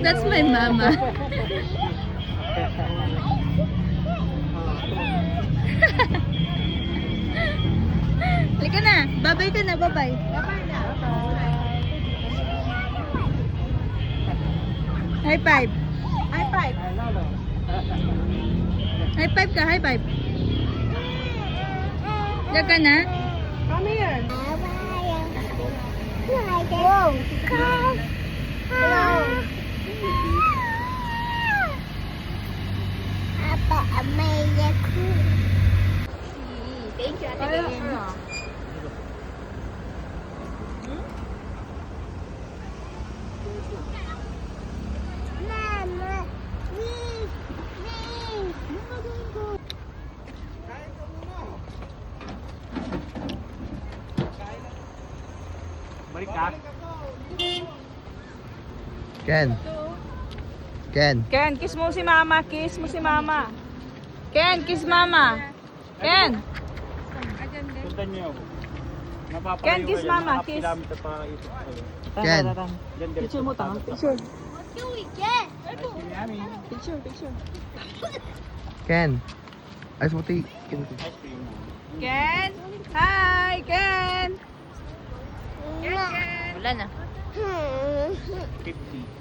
That's my mama. Halika na. Babay ka na, babay. High five. High five. High five ka, high five. Diyan ka na. Come here. Wow. Come. Apa amaya ku. Thank you, Ate Gayem. Mama. Balik ka. Ken. Ken. Ken, kiss mo si mama. Kiss mo si mama. Ken, kiss mama. Ken. Sundan niyo. Napapalayo Ken, kiss kayo, mama, mga kiss. kilometer pa ito. Ken. Diyan, diretso. Picture mo, tanga. Picture. What do we get? Yummy. Picture, picture. Ken. Ice mo tea. Ken. Ice cream. Ken. Hi, Ken. Ken, Ken. Wala na. 50.